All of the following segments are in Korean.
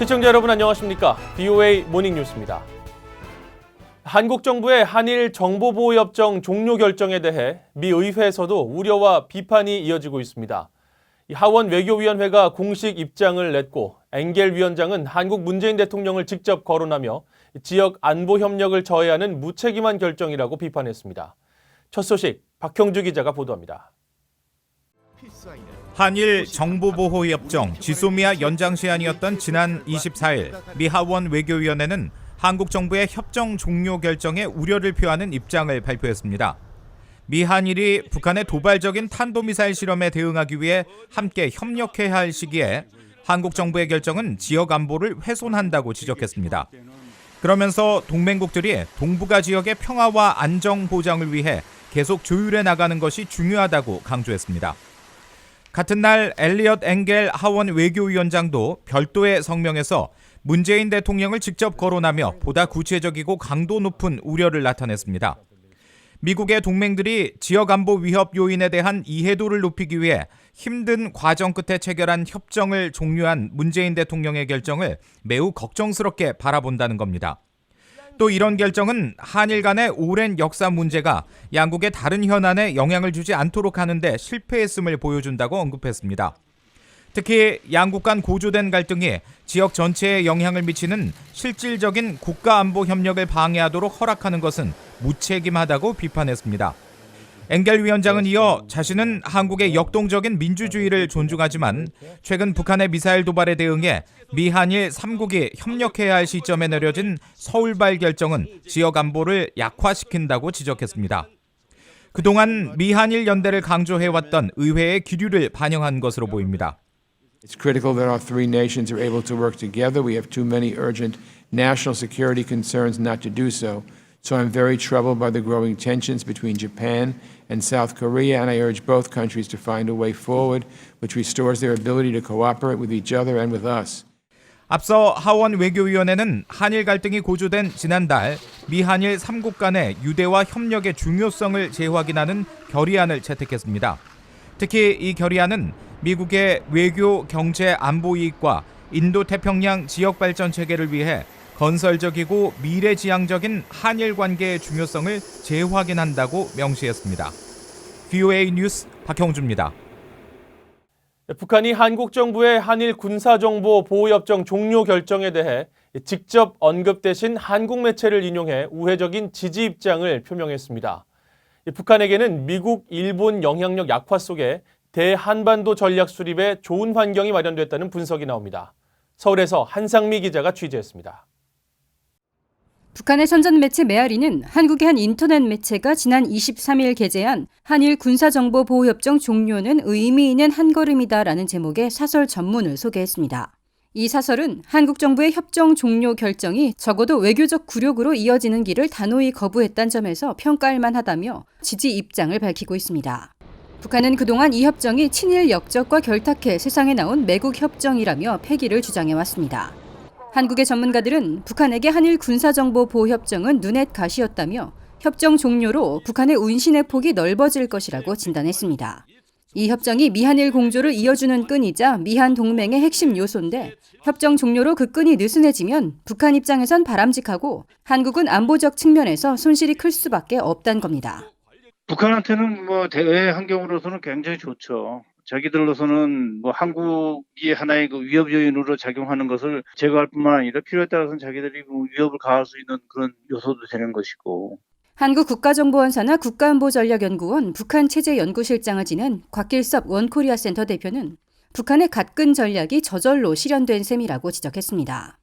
시청자 여러분 안녕하십니까? BOA 모닝뉴스입니다. 한국 정부의 한일 정보보호협정 종료 결정에 대해 미 의회에서도 우려와 비판이 이어지고 있습니다. 하원 외교위원회가 공식 입장을 냈고 엥겔 위원장은 한국 문재인 대통령을 직접 거론하며 지역 안보 협력을 저해하는 무책임한 결정이라고 비판했습니다. 첫 소식 박형주 기자가 보도합니다. 한일 정보보호협정 지소미아 연장 시한이었던 지난 24일 미 하원 외교위원회는 한국 정부의 협정 종료 결정에 우려를 표하는 입장을 발표했습니다. 미 한일이 북한의 도발적인 탄도미사일 실험에 대응하기 위해 함께 협력해야 할 시기에 한국 정부의 결정은 지역 안보를 훼손한다고 지적했습니다. 그러면서 동맹국들이 동북아 지역의 평화와 안정 보장을 위해 계속 조율해 나가는 것이 중요하다고 강조했습니다. 같은 날 엘리엇 엥겔 하원 외교위원장도 별도의 성명에서 문재인 대통령을 직접 거론하며 보다 구체적이고 강도 높은 우려를 나타냈습니다. 미국의 동맹들이 지역 안보 위협 요인에 대한 이해도를 높이기 위해 힘든 과정 끝에 체결한 협정을 종료한 문재인 대통령의 결정을 매우 걱정스럽게 바라본다는 겁니다. 또 이런 결정은 한일 간의 오랜 역사 문제가 양국의 다른 현안에 영향을 주지 않도록 하는데 실패했음을 보여준다고 언급했습니다. 특히 양국 간 고조된 갈등이 지역 전체에 영향을 미치는 실질적인 국가안보 협력을 방해하도록 허락하는 것은 무책임하다고 비판했습니다. 엥겔 위원장은 이어 자신은 한국의 역동적인 민주주의를 존중하지만 최근 북한의 미사일 도발에 대응해 미한일 3국이 협력해야 할 시점에 내려진 서울발 결정은 지역 안보를 약화시킨다고 지적했습니다. 그동안 미한일 연대를 강조해왔던 의회의 기류를 반영한 것으로 보입니다. It's critical that our three nations are able to work together. We have too many urgent national security concerns not to do so. So I'm very troubled by the growing tensions between Japan and South Korea, and I urge both countries to find a way forward which restores their ability to cooperate with each other and with us. 앞서 하원 외교위원회는 한일 갈등이 고조된 지난달 미한일 3국 간의 유대와 협력의 중요성을 재확인하는 결의안을 채택했습니다. 특히 이 결의안은 미국의 외교, 경제, 안보 이익과 인도태평양 지역 발전 체계를 위해 건설적이고 미래지향적인 한일 관계의 중요성을 재확인한다고 명시했습니다. BOA 뉴스 박형주입니다. 북한이 한국 정부의 한일 군사정보 보호협정 종료 결정에 대해 직접 언급 대신 한국 매체를 인용해 우회적인 지지 입장을 표명했습니다. 북한에게는 미국, 일본 영향력 약화 속에 대한반도 전략 수립에 좋은 환경이 마련됐다는 분석이 나옵니다. 서울에서 한상미 기자가 취재했습니다. 북한의 선전 매체 메아리는 한국의 한 인터넷 매체가 지난 23일 게재한 한일 군사정보보호협정 종료는 의미 있는 한걸음이다라는 제목의 사설 전문을 소개했습니다. 이 사설은 한국 정부의 협정 종료 결정이 적어도 외교적 굴욕으로 이어지는 길을 단호히 거부했다는 점에서 평가할 만하다며 지지 입장을 밝히고 있습니다. 북한은 그동안 이 협정이 친일 역적과 결탁해 세상에 나온 매국 협정이라며 폐기를 주장해왔습니다. 한국의 전문가들은 북한에게 한일 군사정보보호협정은 눈엣 가시였다며 협정 종료로 북한의 운신의 폭이 넓어질 것이라고 진단했습니다. 이 협정이 미한일 공조를 이어주는 끈이자 미한 동맹의 핵심 요소인데 협정 종료로 그 끈이 느슨해지면 북한 입장에선 바람직하고 한국은 안보적 측면에서 손실이 클 수밖에 없다는 겁니다. 북한한테는 대외 환경으로서는 굉장히 좋죠. 자기들로서는 한국이 하나의 위협 요인으로 작용하는 것을 제거할 뿐만 아니라 필요에 따라서는 자기들이 위협을 가할 수 있는 그런 요소도 되는 것이고. 한국 국가정보원사나 국가안보전략연구원 북한체제연구실장을 지낸 곽길섭 원코리아 센터 대표는 북한의 갓근 전략이 저절로 실현된 셈이라고 지적했습니다.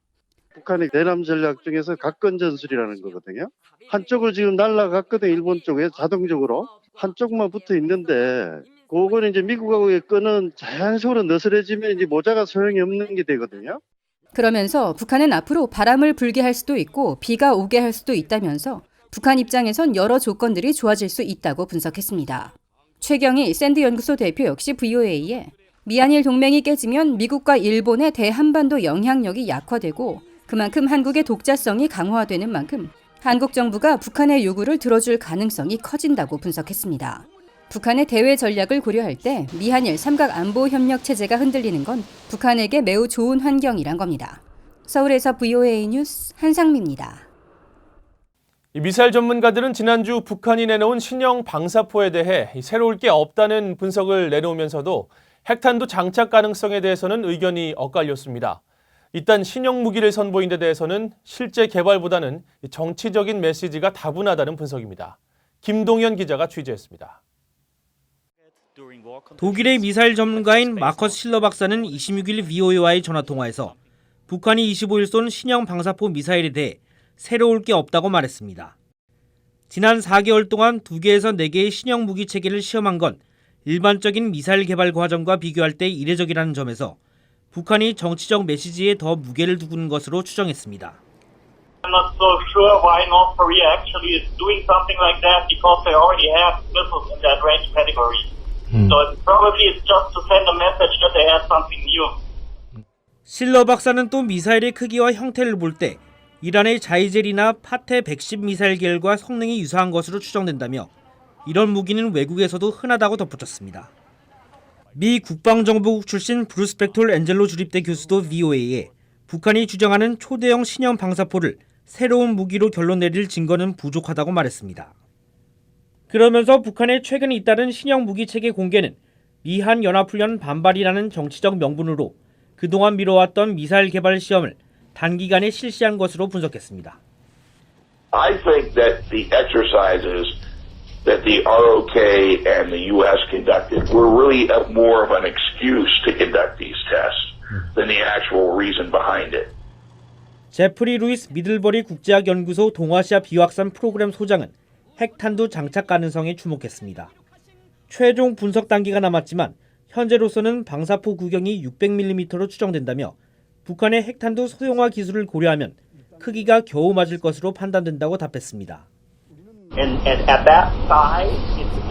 북한의 대남 전략 중에서 갓근 전술이라는 거거든요. 한쪽을 지금 날아갔거든, 일본 쪽에 자동적으로. 한쪽만 붙어 있는데 그거는 이제 미국하고의 끈은 자연적으로 너스레지면 이제 모자가 소용이 없는 게 되거든요. 그러면서 북한은 앞으로 바람을 불게 할 수도 있고 비가 오게 할 수도 있다면서 북한 입장에선 여러 조건들이 좋아질 수 있다고 분석했습니다. 최경희 샌드연구소 대표 역시 VOA에 미한일 동맹이 깨지면 미국과 일본의 대한반도 영향력이 약화되고 그만큼 한국의 독자성이 강화되는 만큼 한국 정부가 북한의 요구를 들어줄 가능성이 커진다고 분석했습니다. 북한의 대외 전략을 고려할 때 미한일 삼각 안보 협력 체제가 흔들리는 건 북한에게 매우 좋은 환경이란 겁니다. 서울에서 VOA 뉴스 한상미입니다. 이 미사일 전문가들은 지난주 북한이 내놓은 신형 방사포에 대해 새로울 게 없다는 분석을 내놓으면서도 핵탄두 장착 가능성에 대해서는 의견이 엇갈렸습니다. 일단 신형 무기를 선보인 데 대해서는 실제 개발보다는 정치적인 메시지가 다분하다는 분석입니다. 김동현 기자가 취재했습니다. 독일의 미사일 전문가인 마커스 실러 박사는 26일 VOA와의 전화통화에서 북한이 25일 쏜 신형 방사포 미사일에 대해 새로울 게 없다고 말했습니다. 지난 4개월 동안 2개에서 4개의 신형 무기 체계를 시험한 건 일반적인 미사일 개발 과정과 비교할 때 이례적이라는 점에서 북한이 정치적 메시지에 더 무게를 두는 것으로 추정했습니다. I'm not so sure why North Korea actually is doing something like that because they already have missiles in that range category. So probably it's just to send a message that they have something new. 실러 박사는 또 미사일의 크기와 형태를 볼 때 이란의 자이젤이나 파테 110 미사일 계열과 성능이 유사한 것으로 추정된다며 이런 무기는 외국에서도 흔하다고 덧붙였습니다. 미 국방정보국 출신 브루스 벡톨 엔젤로 주립대 교수도 VOA에 북한이 주장하는 초대형 신형 방사포를 새로운 무기로 결론 내릴 증거는 부족하다고 말했습니다. 그러면서 북한의 최근 잇따른 신형 무기 체계 공개는 미한 연합훈련 반발이라는 정치적 명분으로 그동안 미뤄왔던 미사일 개발 시험을 단기간에 실시한 것으로 분석했습니다. I think that the exercises that the ROK and the U.S. conducted were really more of an excuse to conduct these tests than the actual reason behind it. 제프리 루이스 미들버리 국제학연구소 동아시아 비확산 프로그램 소장은 핵탄두 장착 가능성에 주목했습니다. 최종 분석 단계가 남았지만 현재로서는 방사포 구경이 600mm로 추정된다며 북한의 핵탄두 소형화 기술을 고려하면 크기가 겨우 맞을 것으로 판단된다고 답했습니다. And at that size,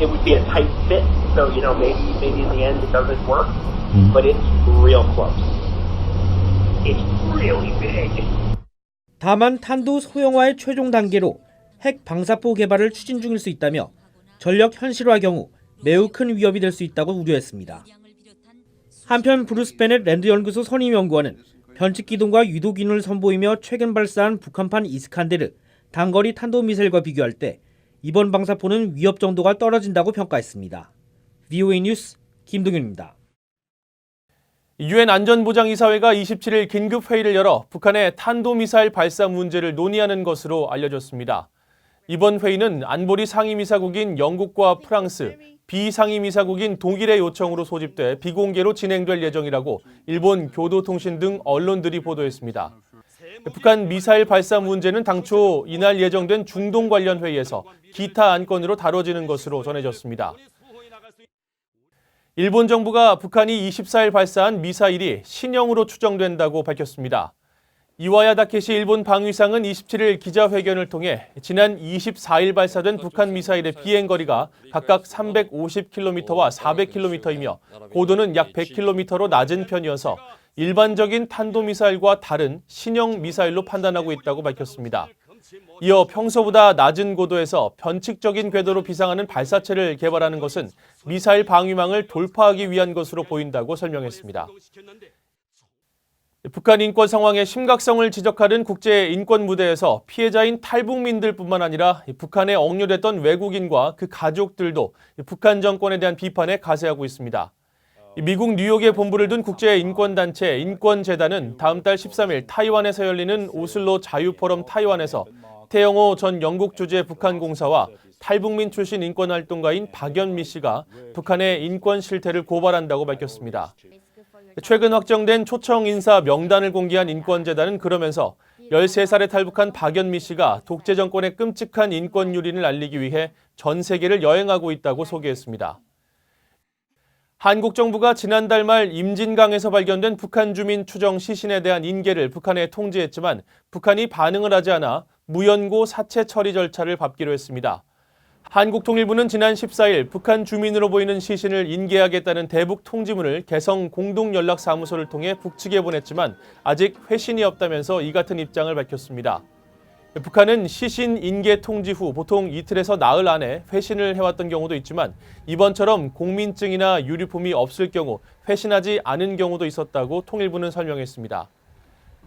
it would be a tight fit. So maybe in the end it doesn't work, but it's real close. It's really big. 다만 탄두 소형화의 최종 단계로 핵 방사포 개발을 추진 중일 수 있다며 전력 현실화 경우 매우 큰 위협이 될 수 있다고 우려했습니다. 한편 브루스 베넷 랜드 연구소 선임 연구원은 변칙 기동과 유도 기능을 선보이며 최근 발사한 북한판 이스칸데르 단거리 탄도미사일과 비교할 때 이번 방사포는 위협 정도가 떨어진다고 평가했습니다. VOA 뉴스 김동윤입니다. 유엔 안전보장이사회가 27일 긴급 회의를 열어 북한의 탄도미사일 발사 문제를 논의하는 것으로 알려졌습니다. 이번 회의는 안보리 상임이사국인 영국과 프랑스, 비상임이사국인 독일의 요청으로 소집돼 비공개로 진행될 예정이라고 일본 교도통신 등 언론들이 보도했습니다. 북한 미사일 발사 문제는 당초 이날 예정된 중동 관련 회의에서 기타 안건으로 다뤄지는 것으로 전해졌습니다. 일본 정부가 북한이 24일 발사한 미사일이 신형으로 추정된다고 밝혔습니다. 이와야 다케시 일본 방위상은 27일 기자회견을 통해 지난 24일 발사된 북한 미사일의 비행거리가 각각 350km와 400km이며 고도는 약 100km로 낮은 편이어서 일반적인 탄도미사일과 다른 신형 미사일로 판단하고 있다고 밝혔습니다. 이어 평소보다 낮은 고도에서 변칙적인 궤도로 비상하는 발사체를 개발하는 것은 미사일 방위망을 돌파하기 위한 것으로 보인다고 설명했습니다. 북한 인권 상황의 심각성을 지적하는 국제인권 무대에서 피해자인 탈북민들뿐만 아니라 북한에 억류됐던 외국인과 그 가족들도 북한 정권에 대한 비판에 가세하고 있습니다. 미국 뉴욕에 본부를 둔 국제인권단체 인권재단은 다음 달 13일 타이완에서 열리는 오슬로 자유포럼 타이완에서 태영호 전 영국 주재 북한 공사와 탈북민 출신 인권활동가인 박연미 씨가 북한의 인권 실태를 고발한다고 밝혔습니다. 최근 확정된 초청 인사 명단을 공개한 인권재단은 그러면서 13살에 탈북한 박연미 씨가 독재 정권의 끔찍한 인권 유린을 알리기 위해 전 세계를 여행하고 있다고 소개했습니다. 한국 정부가 지난달 말 임진강에서 발견된 북한 주민 추정 시신에 대한 인계를 북한에 통지했지만 북한이 반응을 하지 않아 무연고 사체 처리 절차를 밟기로 했습니다. 한국통일부는 지난 14일 북한 주민으로 보이는 시신을 인계하겠다는 대북 통지문을 개성 공동연락사무소를 통해 북측에 보냈지만 아직 회신이 없다면서 이 같은 입장을 밝혔습니다. 북한은 시신 인계 통지 후 보통 이틀에서 나흘 안에 회신을 해왔던 경우도 있지만 이번처럼 공민증이나 유류품이 없을 경우 회신하지 않은 경우도 있었다고 통일부는 설명했습니다.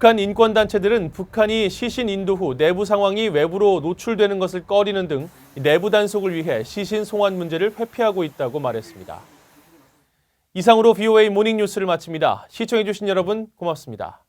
북한 인권단체들은 북한이 시신 인도 후 내부 상황이 외부로 노출되는 것을 꺼리는 등 내부 단속을 위해 시신 송환 문제를 회피하고 있다고 말했습니다. 이상으로 VOA 모닝뉴스를 마칩니다. 시청해주신 여러분 고맙습니다.